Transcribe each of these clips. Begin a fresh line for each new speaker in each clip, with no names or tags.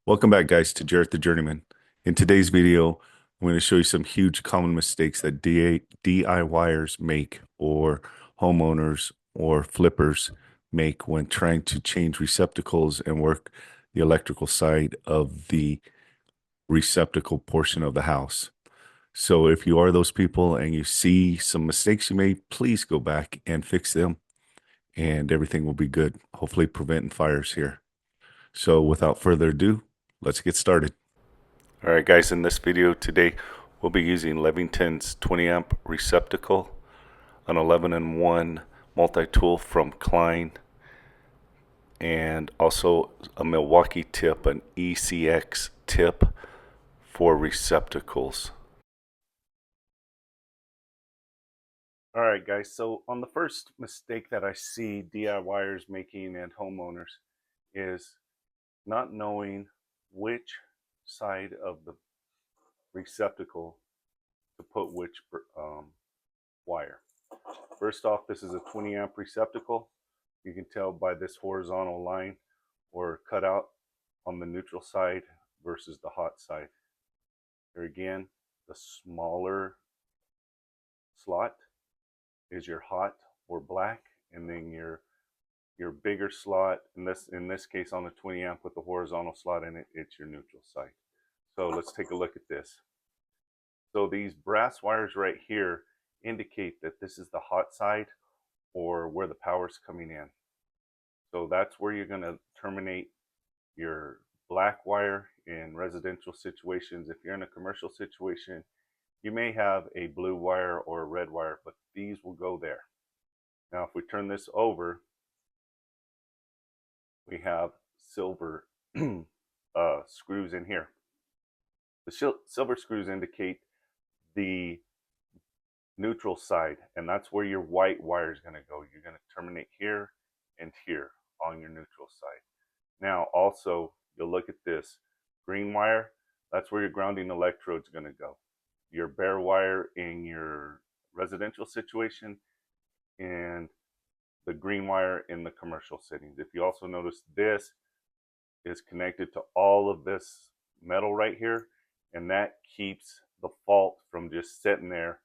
Welcome back, guys, to Jarrett the Journeyman. In today's video, I'm going to show you some huge common mistakes that DIYers make, or homeowners or flippers make when trying to change receptacles and work the electrical side of the receptacle portion of the house. So if you are those people and you see some mistakes you made, please go back and fix them and everything will be good. Hopefully preventing fires here. So without further ado, let's get started. Alright guys, in this video today we'll be using Levington's 20 amp receptacle, an 11-in-1 multi-tool from Klein, and also a Milwaukee tip, an ECX tip for receptacles. Alright guys, so on the first mistake that I see DIYers making and homeowners is not knowing which side of the receptacle to put which wire. First off, this is a 20 amp receptacle. You can tell by this horizontal line or cutout on the neutral side versus the hot side. Here again, the smaller slot is your hot or black, and then your bigger slot, in this case on the 20 amp with the horizontal slot in it, it's your neutral side. So let's take a look at this. So these brass wires right here indicate that this is the hot side, or where the power's coming in. So that's where you're going to terminate your black wire in residential situations. If you're in a commercial situation, you may have a blue wire or a red wire, but these will go there. Now if we turn this over, we have silver screws in here. The silver screws indicate the neutral side, and that's where your white wire is going to go. You're going to terminate here and here on your neutral side. Now also, you'll look at this green wire, that's where your grounding electrode is going to go. Your bare wire in your residential situation, and the green wire in the commercial settings. If you also notice, this is connected to all of this metal right here, and that keeps the fault from just sitting there.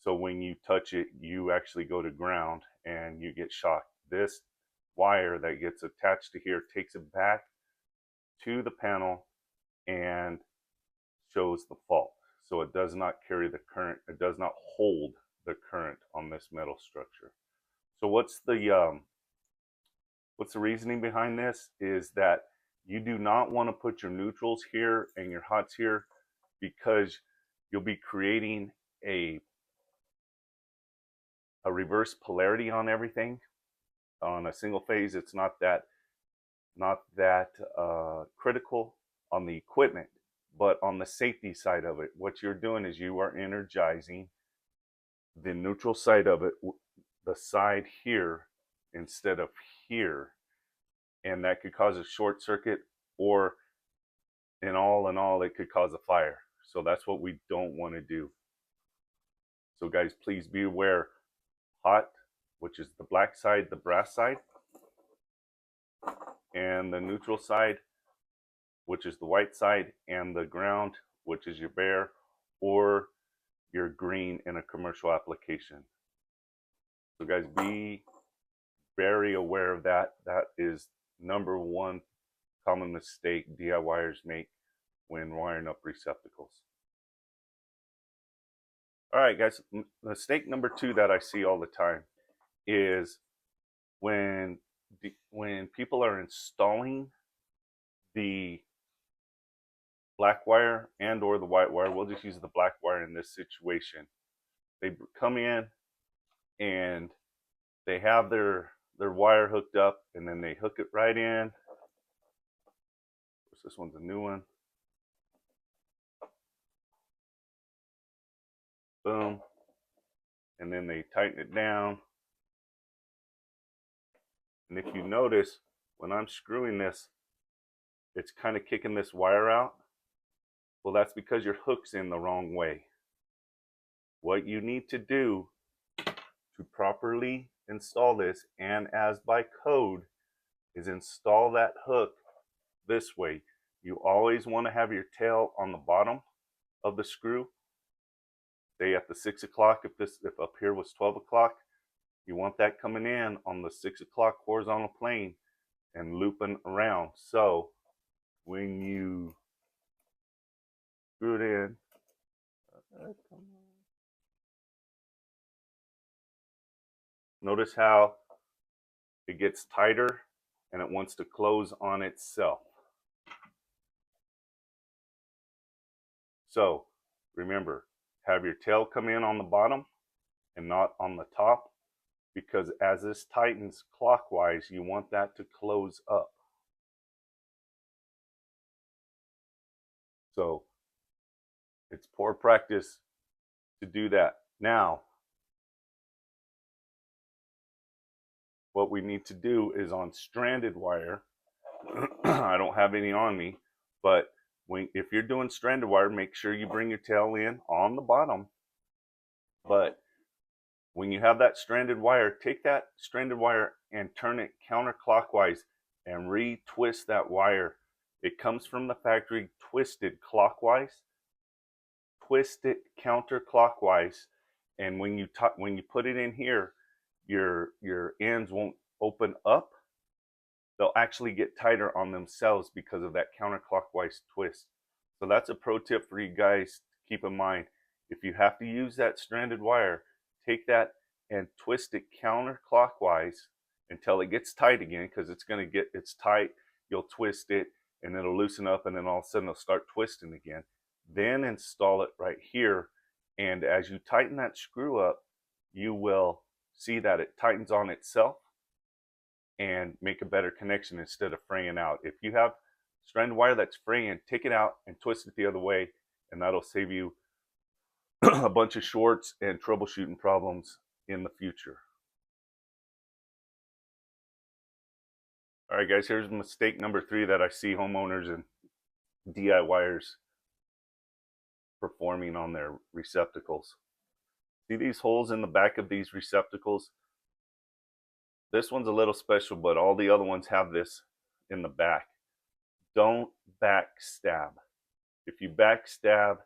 So when you touch it, you actually go to ground and you get shocked. This wire that gets attached to here takes it back to the panel and shows the fault. So it does not carry the current, it does not hold the current on this metal structure. So what's the reasoning behind this is that you do not want to put your neutrals here and your hots here, because you'll be creating a reverse polarity on everything. On a single phase, it's not that critical on the equipment, but on the safety side of it, what you're doing is you are energizing the neutral side of it, the side here instead of here, and that could cause a short circuit, or in all it could cause a fire. So that's what we don't want to do. So guys, please be aware. Hot, which is the black side, the brass side, and the neutral side, which is the white side, and the ground, which is your bare or your green in a commercial application. So guys, be very aware of that. That is number one common mistake DIYers make when wiring up receptacles. All right, guys, mistake number two that I see all the time is when people are installing the black wire and or the white wire. We'll just use the black wire in this situation. They come in and they have their wire hooked up, and then they hook it right in. This one's a new one. Boom. And then they tighten it down. And if you notice, when I'm screwing this, it's kind of kicking this wire out. Well, that's because your hook's in the wrong way. What you need to do to properly install this, and as by code, is install that hook this way. You always want to have your tail on the bottom of the screw. Say at the 6 o'clock, if up here was 12 o'clock, you want that coming in on the 6 o'clock horizontal plane and looping around. So when you screw it in, notice how it gets tighter and it wants to close on itself. So remember, have your tail come in on the bottom and not on the top, because as this tightens clockwise, you want that to close up. So it's poor practice to do that. Now, what we need to do is on stranded wire, I don't have any on me, but if you're doing stranded wire, make sure you bring your tail in on the bottom. But when you have that stranded wire, take that stranded wire and turn it counterclockwise and retwist that wire. It comes from the factory twisted clockwise. Twist it counterclockwise, and when you put it in here, your ends won't open up. They'll actually get tighter on themselves because of that counterclockwise twist. So that's a pro tip for you guys to keep in mind. If you have to use that stranded wire, take that and twist it counterclockwise until it gets tight again, because it's tight. You'll twist it and it'll loosen up, and then all of a sudden it'll start twisting again. Then install it right here, and as you tighten that screw up, you will see that it tightens on itself and make a better connection instead of fraying out. If you have stranded wire that's fraying, take it out and twist it the other way, and that'll save you a bunch of shorts and troubleshooting problems in the future. All right, guys, here's mistake number 3 that I see homeowners and DIYers performing on their receptacles. See these holes in the back of these receptacles? This one's a little special, but all the other ones have this in the back. Don't backstab. If you backstab,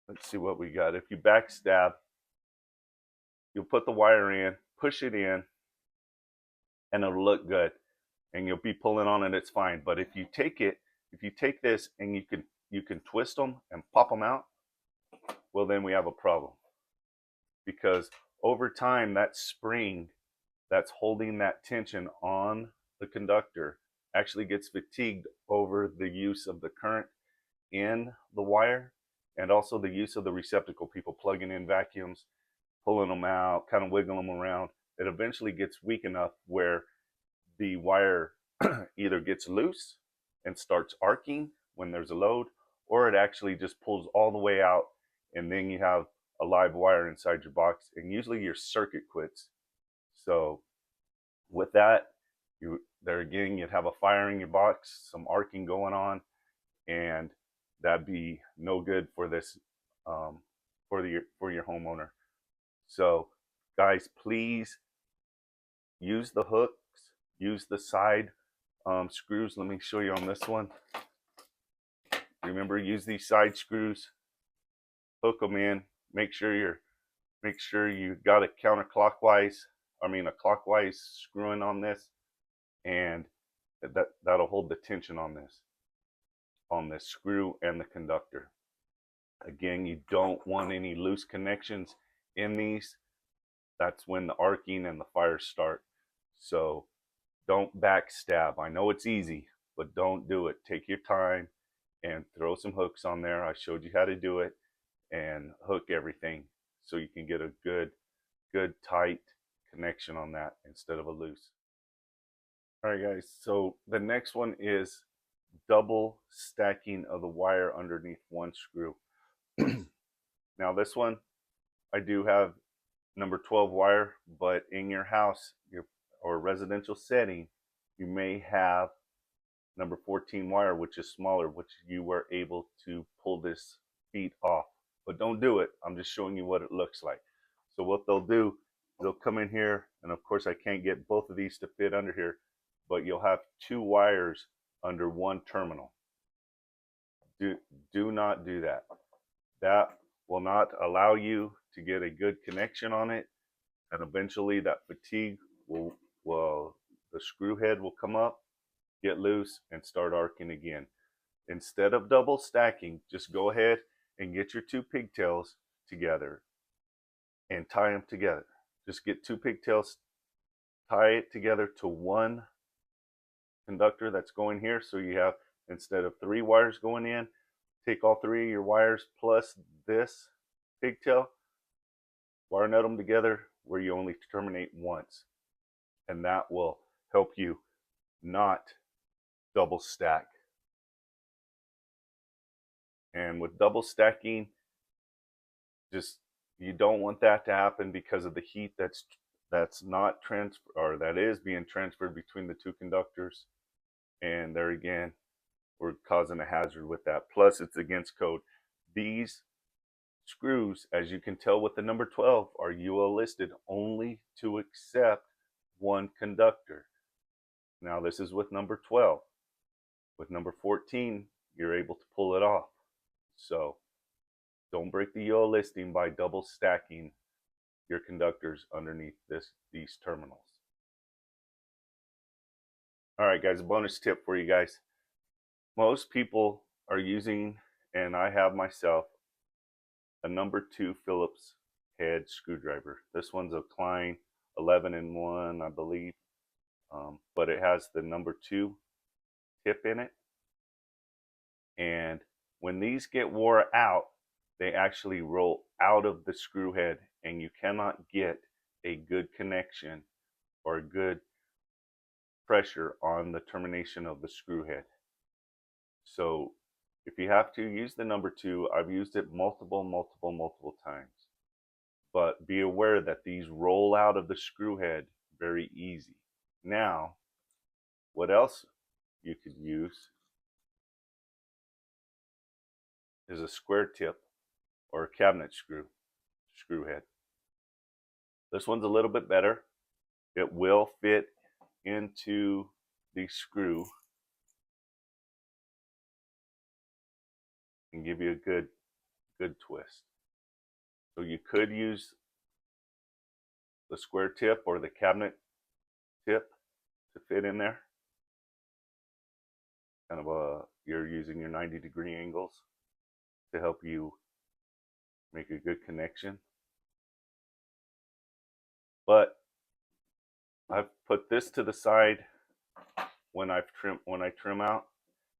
let's see what we got. If you backstab, you'll put the wire in, push it in, and it'll look good. And you'll be pulling on it, it's fine. But if you take this and you can twist them and pop them out, well, then we have a problem. Because over time, that spring that's holding that tension on the conductor actually gets fatigued over the use of the current in the wire, and also the use of the receptacle. People plugging in vacuums, pulling them out, kind of wiggling them around. It eventually gets weak enough where the wire either gets loose and starts arcing when there's a load, or it actually just pulls all the way out, and then you have a live wire inside your box, and usually your circuit quits. So with that, there again, you'd have a fire in your box, some arcing going on, and that'd be no good for this for your homeowner. So guys, please use the hooks, use the side screws. Let me show you on this one. Remember, use these side screws, hook them in, make sure you got a clockwise screwing on this, and that'll hold the tension on this screw and the conductor. Again, you don't want any loose connections in these. That's when the arcing and the fires start. So don't backstab. I know it's easy, but don't do it. Take your time and throw some hooks on there. I showed you how to do it, and hook everything so you can get a good tight connection on that instead of a loose. All right, guys, so the next one is double stacking of the wire underneath one screw. Now this one, I do have number 12 wire, but in your house or residential setting, you may have number 14 wire, which is smaller, which you were able to pull this feet off. But don't do it. I'm just showing you what it looks like. So what they'll do, they'll come in here, and of course I can't get both of these to fit under here, but you'll have 2 wires under one terminal. Do not do that. That will not allow you to get a good connection on it, and eventually that fatigue will the screw head will come up, get loose, and start arcing again. Instead of double stacking, just go ahead and get your two pigtails together and tie them together. Just get two pigtails, tie it together to one conductor that's going here. So you have, instead of 3 wires going in, take all 3 of your wires plus this pigtail, wire nut them together where you only terminate once. And that will help you not double stack. And with double stacking, just, you don't want that to happen because of the heat that's not transfer, or that is being transferred between the two conductors. And there again, we're causing a hazard with that. Plus, it's against code. These screws, as you can tell with the number 12, are UL listed only to accept one conductor. Now, this is with number 12. With number 14, you're able to pull it off. So don't break the UL listing by double stacking your conductors underneath these terminals. All right, guys, a bonus tip for you guys. Most people are using, and I have myself, a number 2 Phillips head screwdriver. This one's a Klein 11-in-1, I believe, but it has the number 2 tip in it. And when these get wore out, they actually roll out of the screw head, and you cannot get a good connection or a good pressure on the termination of the screw head. So if you have to use the number 2, I've used it multiple times. But be aware that these roll out of the screw head very easy. Now, what else you could use is a square tip or a cabinet screw head. This one's a little bit better. It will fit into the screw and give you a good twist. So you could use the square tip or the cabinet tip to fit in there. Kind of you're using your 90-degree angles to help you make a good connection. But I've put this to the side when I trim out,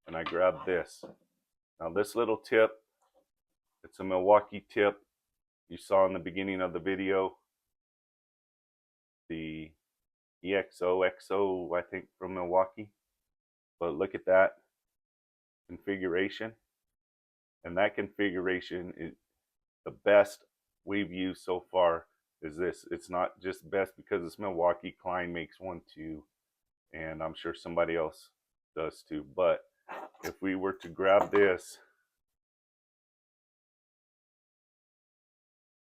and I grab this. Now this little tip, it's a Milwaukee tip. You saw in the beginning of the video the EXO, I think, from Milwaukee. But look at that configuration. And that configuration is the best we've used so far. Is this. It's not just best because it's Milwaukee. Klein makes one too, and I'm sure somebody else does too. But if we were to grab this,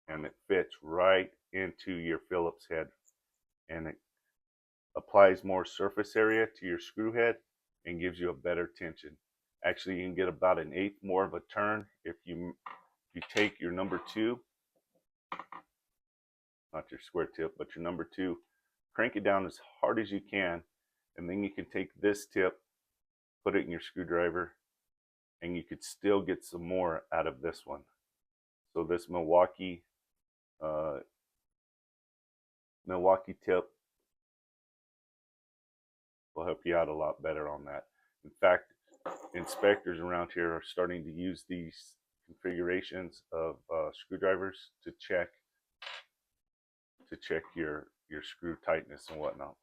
and it fits right into your Phillips head, and it applies more surface area to your screw head and gives you a better tension. Actually, you can get about 1/8 more of a turn if you take your number 2, not your square tip, but your number 2, crank it down as hard as you can, and then you can take this tip, put it in your screwdriver, and you could still get some more out of this one. So this Milwaukee tip will help you out a lot better on that. In fact, inspectors around here are starting to use these configurations of screwdrivers to check your screw tightness and whatnot.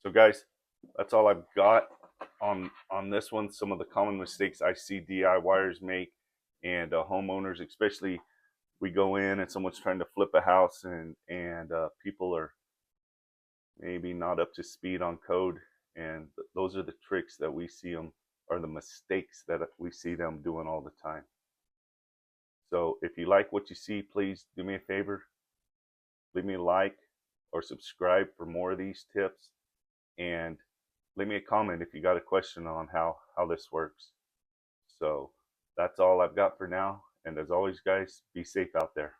So guys, that's all I've got on this one. Some of the common mistakes I see DIYers make, and homeowners, especially. We go in and someone's trying to flip a house, and people are maybe not up to speed on code, and those are the tricks that we see them, or the mistakes that we see them doing all the time. So if you like what you see, please do me a favor, leave me a like or subscribe for more of these tips, and leave me a comment if you got a question on how this works. So that's all I've got for now. And as always, guys, be safe out there.